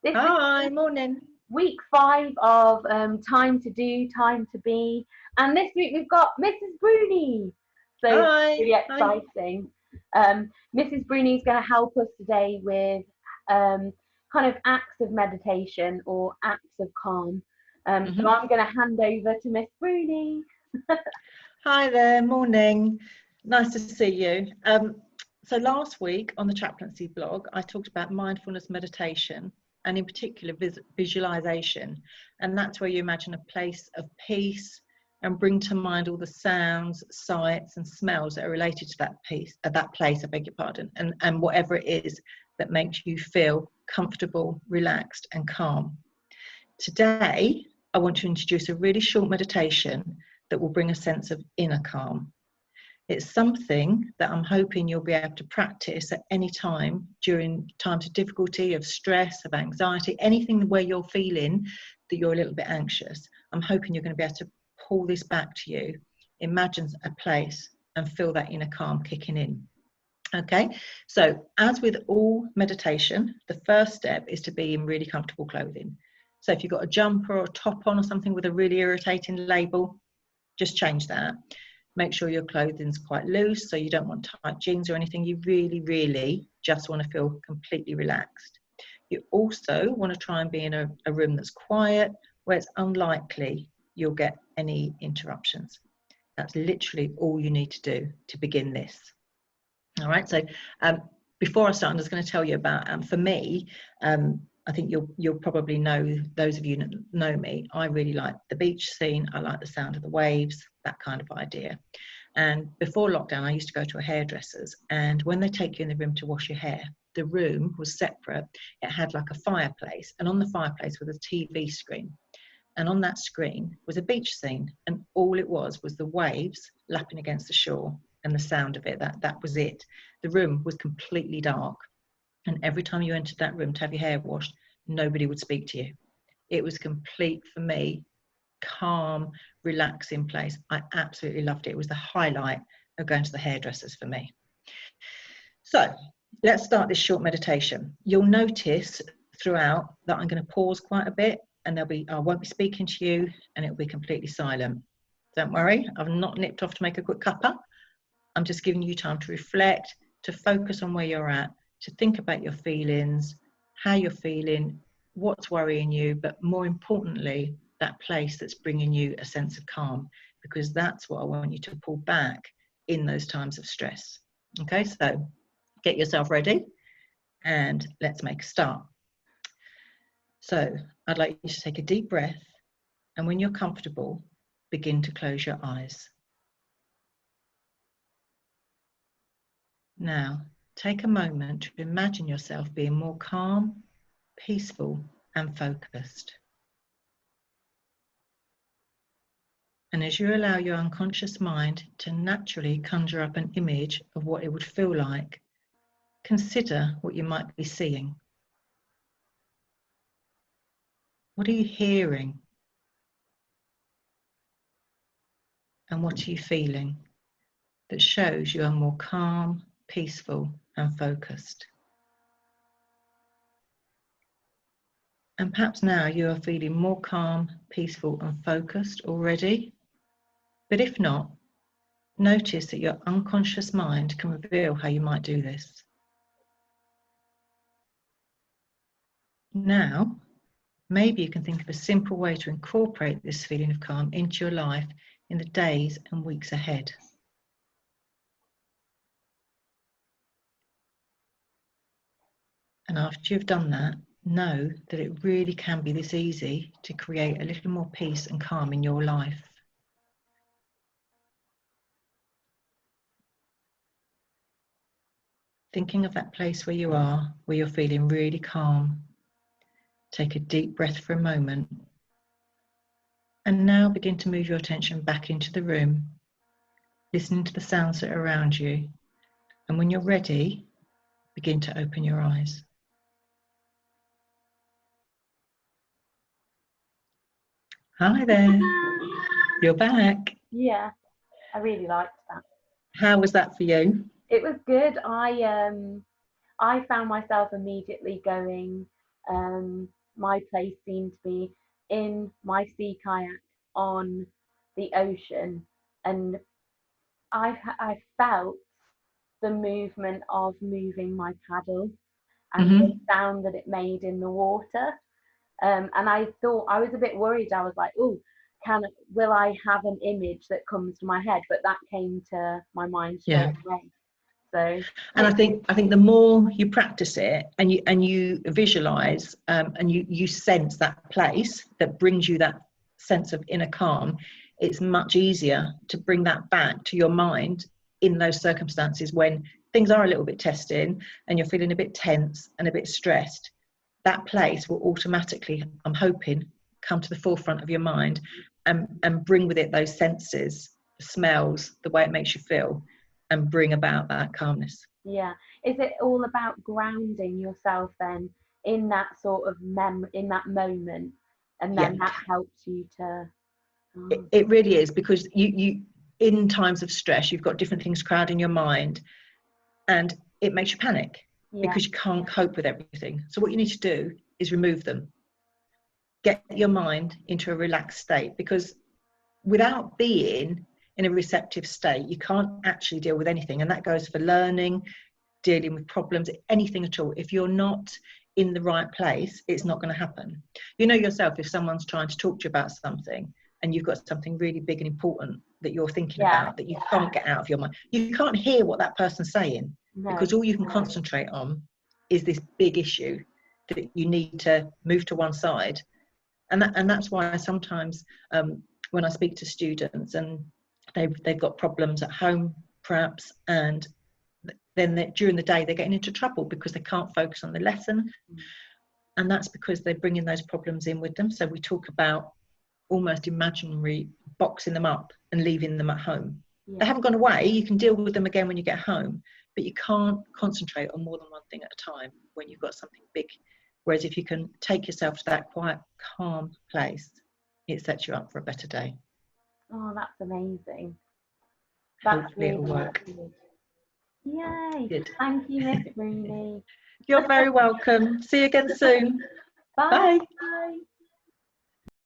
This Hi, is morning. week 5 of Time to Do, Time to Be. And this week we've got Mrs. Bruney. So Hi. really Hi. exciting. Mrs. Bruney is going to help us today with kind of acts of meditation or acts of calm. So I'm going to hand over to Miss Bruney. Hi there, morning. Nice to see you. So last week on the chaplaincy blog, I talked about mindfulness meditation and in particular visualization. And that's where you imagine a place of peace and bring to mind all the sounds, sights and smells that are related to that place, I beg your pardon, and whatever it is that makes you feel comfortable, relaxed and calm. Today, I want to introduce a really short meditation that will bring a sense of inner calm. It's something that I'm hoping you'll be able to practice at any time during times of difficulty, of stress, of anxiety, anything where you're feeling that you're a little bit anxious. I'm hoping you're going to be able to pull this back to you, imagine a place and feel that inner calm kicking in. Okay, so as with all meditation, the first step is to be in really comfortable clothing. So if you've got a jumper or a top on or something with a really irritating label, just change that. Make sure your clothing's quite loose, so you don't want tight jeans or anything. You really just want to feel completely relaxed. You also want to try and be in a room that's quiet, where it's unlikely you'll get any interruptions. That's literally all you need to do to begin this. All right, so before I start, I'm just going to tell you about, for me, I think you'll probably know, those of you that know me, I really like the beach scene. I like the sound of the waves, that kind of idea. And before lockdown, I used to go to a hairdresser's, and when they take you in the room to wash your hair, the room was separate. It had like a fireplace, and on the fireplace was a TV screen. And on that screen was a beach scene, and all it was the waves lapping against the shore and the sound of it. That was it. The room was completely dark. And every time you entered that room to have your hair washed, nobody would speak to you. It was complete, for me, calm, relaxing place. I absolutely loved it. It was the highlight of going to the hairdressers for me. So let's start this short meditation. You'll notice throughout that I'm going to pause quite a bit, and I won't be speaking to you, and it'll be completely silent. Don't worry, I've not nipped off to make a quick cuppa. I'm just giving you time to reflect, to focus on where you're at, to think about your feelings, how you're feeling, what's worrying you, but more importantly, that place that's bringing you a sense of calm, because that's what I want you to pull back in those times of stress. Okay, so get yourself ready and let's make a start. So I'd like you to take a deep breath, and when you're comfortable, begin to close your eyes. Now, take a moment to imagine yourself being more calm, peaceful, and focused. And as you allow your unconscious mind to naturally conjure up an image of what it would feel like, consider what you might be seeing. What are you hearing? And what are you feeling that shows you are more calm, peaceful, and focused? And perhaps now you are feeling more calm, peaceful, and focused already. But if not, notice that your unconscious mind can reveal how you might do this. Now, maybe you can think of a simple way to incorporate this feeling of calm into your life in the days and weeks ahead. And after you've done that, know that it really can be this easy to create a little more peace and calm in your life. Thinking of that place where you are, where you're feeling really calm. Take a deep breath for a moment. And now begin to move your attention back into the room, listening to the sounds that are around you. And when you're ready, begin to open your eyes. Hi there. You're back. Yeah, I really liked that. How was that for you? It was good. I found myself immediately going my place seemed to be in my sea kayak on the ocean, and I felt the movement of moving my paddle and the sound that it made in the water. And I thought, I was a bit worried. I was like, oh, will I have an image that comes to my head? But that came to my mind straight away. So, and I think the more you practice it and you visualize and you sense that place that brings you that sense of inner calm, it's much easier to bring that back to your mind in those circumstances when things are a little bit testing and you're feeling a bit tense and a bit stressed. That place will automatically, I'm hoping, come to the forefront of your mind and bring with it those senses, the smells, the way it makes you feel, and bring about that calmness. Yeah. Is it all about grounding yourself then in that sort of in that moment, and then that helps you to... It really is, because you in times of stress, you've got different things crowding your mind, and it makes you panic because you can't cope with everything. So what you need to do is remove them. Get your mind into a relaxed state, because without being in a receptive state, you can't actually deal with anything. And that goes for learning, dealing with problems, anything at all. If you're not in the right place, it's not going to happen. You know yourself, if someone's trying to talk to you about something and you've got something really big and important that you're thinking about that you can't get out of your mind, you can't hear what that person's saying, because all you can concentrate on is this big issue that you need to move to one side. And that's why sometimes when I speak to students and they've got problems at home perhaps, and then during the day they're getting into trouble because they can't focus on the lesson, and that's because they're bringing those problems in with them. So we talk about almost imaginary boxing them up and leaving them at home. They haven't gone away. You can deal with them again when you get home, but you can't concentrate on more than one thing at a time when you've got something big. Whereas if you can take yourself to that quiet, calm place, it sets you up for a better day. Oh, that's amazing. That's Hopefully it'll work. Good. Yay. Good. Thank you, Miss Bruney. You're very welcome. See you again soon. Bye. Bye.